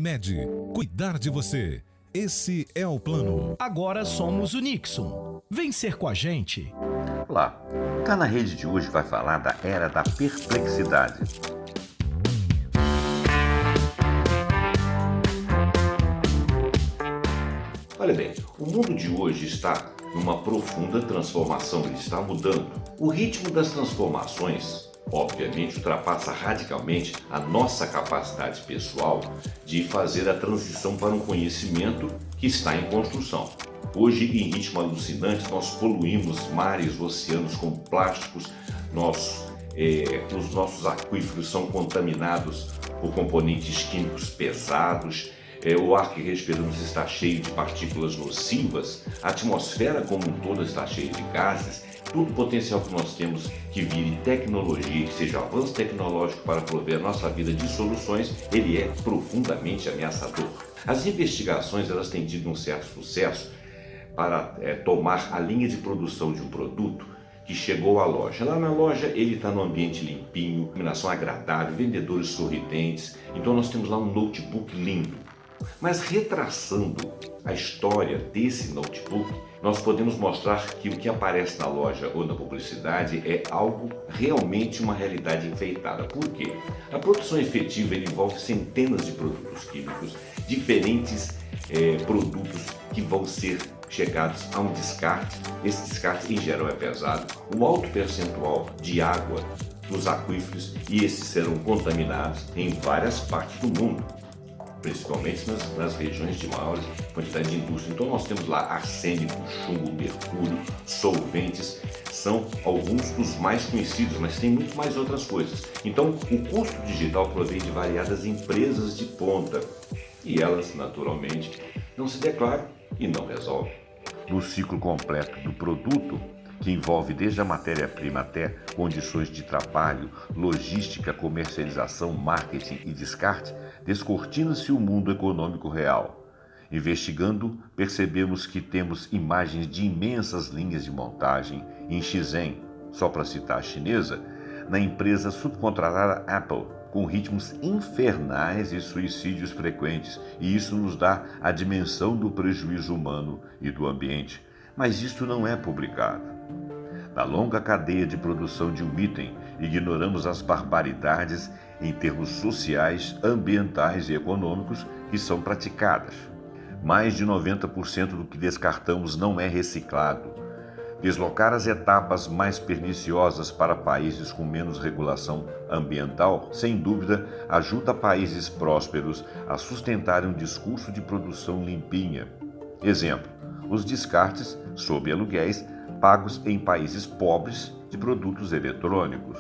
Unimed. Cuidar de você. Esse é o plano. Agora somos o Nixon. Vem ser com a gente. Olá, Tá na Rede de hoje vai falar da era da perplexidade. Olha bem, o mundo de hoje está numa profunda transformação, ele está mudando. O ritmo das transformações, obviamente, ultrapassa radicalmente a nossa capacidade pessoal de fazer a transição para um conhecimento que está em construção. Hoje, em ritmo alucinante, nós poluímos mares, oceanos com plásticos, os nossos aquíferos são contaminados por componentes químicos pesados, o ar que respiramos está cheio de partículas nocivas, a atmosfera como um todo está cheia de gases. Todo o potencial que nós temos que vire tecnologia, que seja avanço tecnológico para prover a nossa vida de soluções, ele é profundamente ameaçador. As investigações elas têm tido um certo sucesso para tomar a linha de produção de um produto que chegou à loja. Lá na loja ele está num ambiente limpinho, iluminação agradável, vendedores sorridentes. Então nós temos lá um notebook lindo. Mas retraçando a história desse notebook, nós podemos mostrar que o que aparece na loja ou na publicidade é algo realmente uma realidade enfeitada. Por quê? A produção efetiva envolve centenas de produtos químicos, diferentes produtos que vão ser chegados a um descarte. Esse descarte em geral é pesado, um alto percentual de água nos aquíferos, e esses serão contaminados em várias partes do mundo, principalmente nas regiões de maior quantidade de indústria. Então nós temos lá arsênico, chumbo, mercúrio, solventes, são alguns dos mais conhecidos, mas tem muito mais outras coisas. Então o custo digital provém de variadas empresas de ponta e elas, naturalmente, não se declaram e não resolvem. No ciclo completo do produto, que envolve desde a matéria-prima até condições de trabalho, logística, comercialização, marketing e descarte, descortina-se o mundo econômico real. Investigando, percebemos que temos imagens de imensas linhas de montagem em Shenzhen, só para citar a chinesa, na empresa subcontratada Apple, com ritmos infernais e suicídios frequentes, e isso nos dá a dimensão do prejuízo humano e do ambiente. Mas isto não é publicado. Na longa cadeia de produção de um item, ignoramos as barbaridades em termos sociais, ambientais e econômicos que são praticadas. Mais de 90% do que descartamos não é reciclado. Deslocar as etapas mais perniciosas para países com menos regulação ambiental, sem dúvida, ajuda países prósperos a sustentarem um discurso de produção limpinha. Exemplo, os descartes sob aluguéis pagos em países pobres de produtos eletrônicos.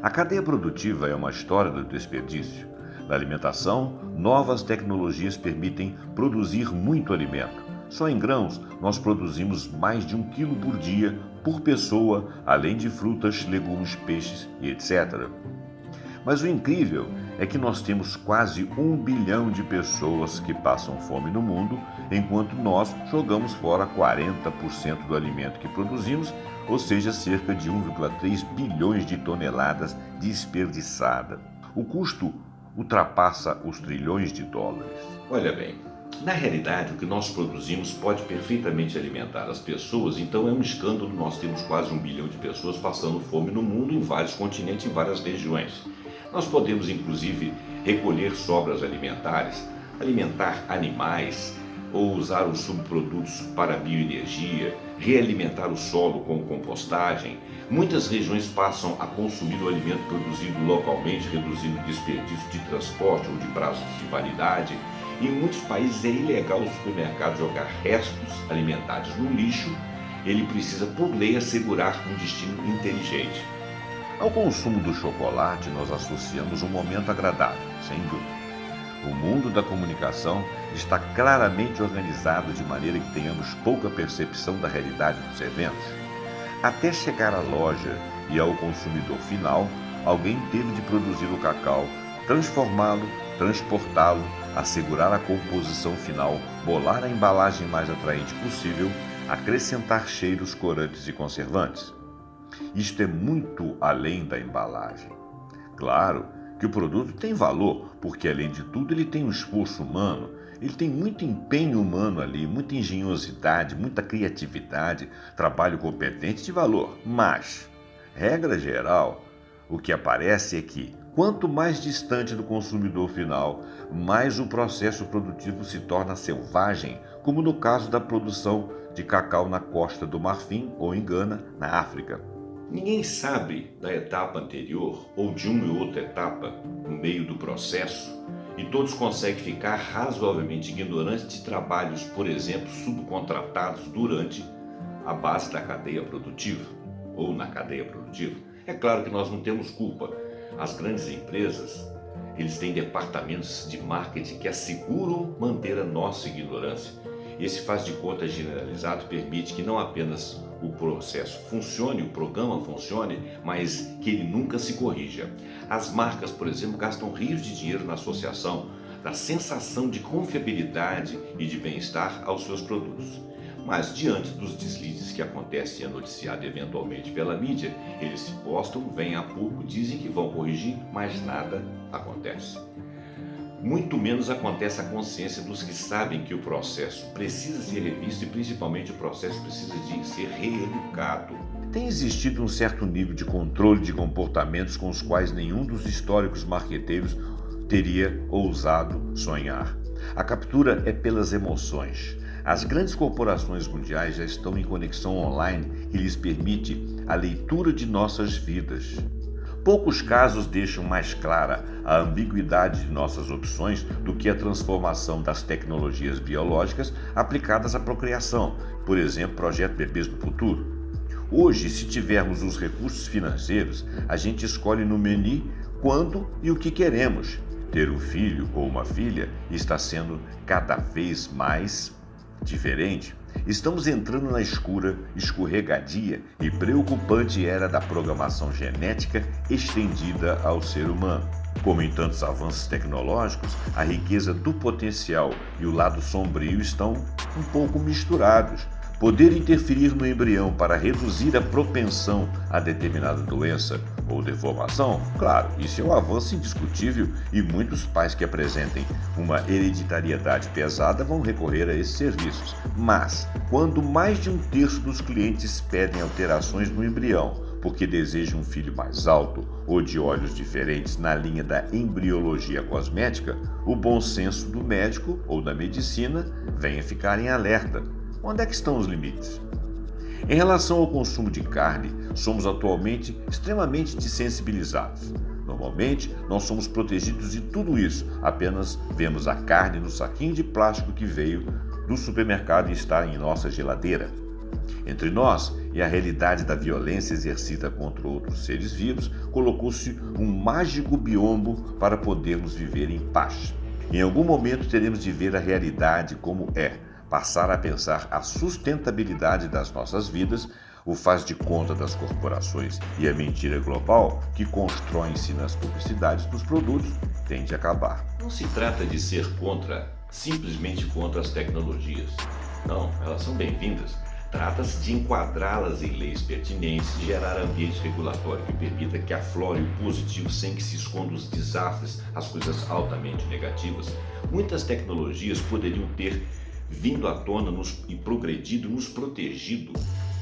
A cadeia produtiva é uma história do desperdício. Na alimentação, novas tecnologias permitem produzir muito alimento. Só em grãos, nós produzimos mais de 1 quilo por dia, por pessoa, além de frutas, legumes, peixes e etc. Mas o incrível é que nós temos quase 1 bilhão de pessoas que passam fome no mundo, enquanto nós jogamos fora 40% do alimento que produzimos, ou seja, cerca de 1,3 bilhões de toneladas desperdiçadas. O custo ultrapassa os trilhões de dólares. Olha bem, na realidade, o que nós produzimos pode perfeitamente alimentar as pessoas, então é um escândalo nós temos quase 1 bilhão de pessoas passando fome no mundo, em vários continentes, em várias regiões. Nós podemos, inclusive, recolher sobras alimentares, alimentar animais, ou usar os subprodutos para bioenergia, realimentar o solo com compostagem. Muitas regiões passam a consumir o alimento produzido localmente, reduzindo o desperdício de transporte ou de prazos de validade. Em muitos países é ilegal o supermercado jogar restos alimentares no lixo. Ele precisa, por lei, assegurar um destino inteligente. Ao consumo do chocolate, nós associamos um momento agradável, sem dúvida. O mundo da comunicação está claramente organizado de maneira que tenhamos pouca percepção da realidade dos eventos. Até chegar à loja e ao consumidor final, alguém teve de produzir o cacau, transformá-lo, transportá-lo, assegurar a composição final, bolar a embalagem mais atraente possível, acrescentar cheiros, corantes e conservantes. Isto é muito além da embalagem. Claro que o produto tem valor, porque além de tudo ele tem um esforço humano, ele tem muito empenho humano ali, muita engenhosidade, muita criatividade, trabalho competente de valor. Mas, regra geral, o que aparece é que quanto mais distante do consumidor final, mais o processo produtivo se torna selvagem, como no caso da produção de cacau na Costa do Marfim ou em Gana, na África. Ninguém sabe da etapa anterior ou de uma e outra etapa no meio do processo e todos conseguem ficar razoavelmente ignorantes de trabalhos, por exemplo, subcontratados durante a base da cadeia produtiva ou na cadeia produtiva. É claro que nós não temos culpa. As grandes empresas, eles têm departamentos de marketing que asseguram manter a nossa ignorância. Esse faz de conta generalizado permite que não apenas o processo funcione, o programa funcione, mas que ele nunca se corrija. As marcas, por exemplo, gastam rios de dinheiro na associação da sensação de confiabilidade e de bem-estar aos seus produtos. Mas diante dos deslizes que acontecem e é noticiado eventualmente pela mídia, eles se postam, vêm a público, dizem que vão corrigir, mas nada acontece. Muito menos acontece a consciência dos que sabem que o processo precisa ser revisto e principalmente o processo precisa de ser reeducado. Tem existido um certo nível de controle de comportamentos com os quais nenhum dos históricos marqueteiros teria ousado sonhar. A captura é pelas emoções. As grandes corporações mundiais já estão em conexão online que lhes permite a leitura de nossas vidas. Poucos casos deixam mais clara a ambiguidade de nossas opções do que a transformação das tecnologias biológicas aplicadas à procriação, por exemplo, Projeto Bebês do Futuro. Hoje, se tivermos os recursos financeiros, a gente escolhe no menu quando e o que queremos. Ter um filho ou uma filha está sendo cada vez mais diferente. Estamos entrando na escura, escorregadia e preocupante era da programação genética estendida ao ser humano. Como em tantos avanços tecnológicos, a riqueza do potencial e o lado sombrio estão um pouco misturados. Poder interferir no embrião para reduzir a propensão a determinada doença ou deformação? Claro, isso é um avanço indiscutível e muitos pais que apresentem uma hereditariedade pesada vão recorrer a esses serviços. Mas, quando mais de um terço dos clientes pedem alterações no embrião porque desejam um filho mais alto ou de olhos diferentes na linha da embriologia cosmética, o bom senso do médico ou da medicina vem a ficar em alerta. Onde é que estão os limites? Em relação ao consumo de carne, somos atualmente extremamente desensibilizados. Normalmente, nós somos protegidos de tudo isso, apenas vemos a carne no saquinho de plástico que veio do supermercado e está em nossa geladeira. Entre nós e a realidade da violência exercida contra outros seres vivos, colocou-se um mágico biombo para podermos viver em paz. Em algum momento teremos de ver a realidade como é, passar a pensar a sustentabilidade das nossas vidas, o faz de conta das corporações e a mentira global que constroem-se nas publicidades dos produtos tem de acabar. Não se trata de ser simplesmente contra as tecnologias. Não, elas são bem-vindas. Trata-se de enquadrá-las em leis pertinentes, de gerar ambiente regulatório que permita que aflore o positivo sem que se escondam os desastres, as coisas altamente negativas. Muitas tecnologias poderiam ter vindo à tona e progredido, nos protegido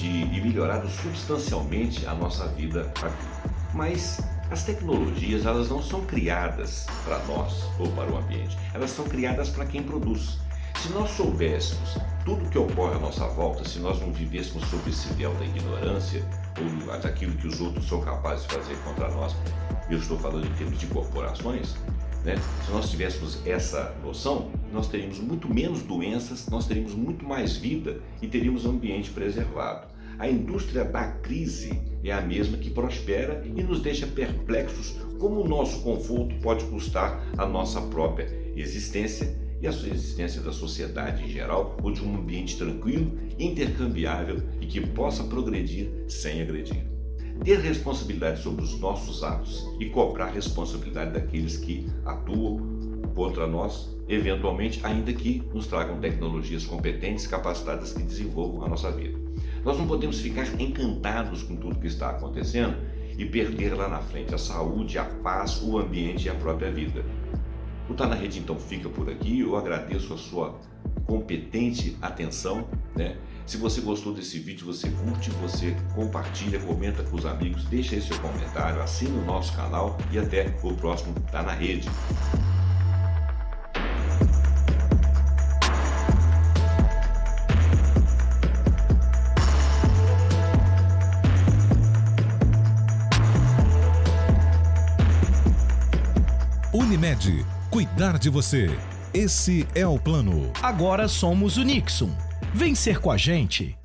e melhorado substancialmente a nossa vida aqui. Mas as tecnologias, elas não são criadas para nós ou para o ambiente, elas são criadas para quem produz. Se nós soubéssemos tudo o que ocorre à nossa volta, se nós não vivêssemos sob esse véu da ignorância ou daquilo que os outros são capazes de fazer contra nós, eu estou falando em termos de corporações, se nós tivéssemos essa noção, nós teríamos muito menos doenças, nós teríamos muito mais vida e teríamos um ambiente preservado. A indústria da crise é a mesma que prospera e nos deixa perplexos como o nosso conforto pode custar a nossa própria existência e a sua existência da sociedade em geral, ou de um ambiente tranquilo, intercambiável e que possa progredir sem agredir. Ter responsabilidade sobre os nossos atos e cobrar responsabilidade daqueles que atuam contra nós, eventualmente, ainda que nos tragam tecnologias competentes, capacitadas que desenvolvam a nossa vida. Nós não podemos ficar encantados com tudo que está acontecendo e perder lá na frente a saúde, a paz, o ambiente e a própria vida. O Tá na Rede então fica por aqui. Eu agradeço a sua competente atenção, né? Se você gostou desse vídeo, você curte, você compartilha, comenta com os amigos, deixa aí seu comentário, assine o nosso canal e até o próximo Tá na Rede. Unimed, cuidar de você. Esse é o plano. Agora somos o Nixon. Vem ser com a gente.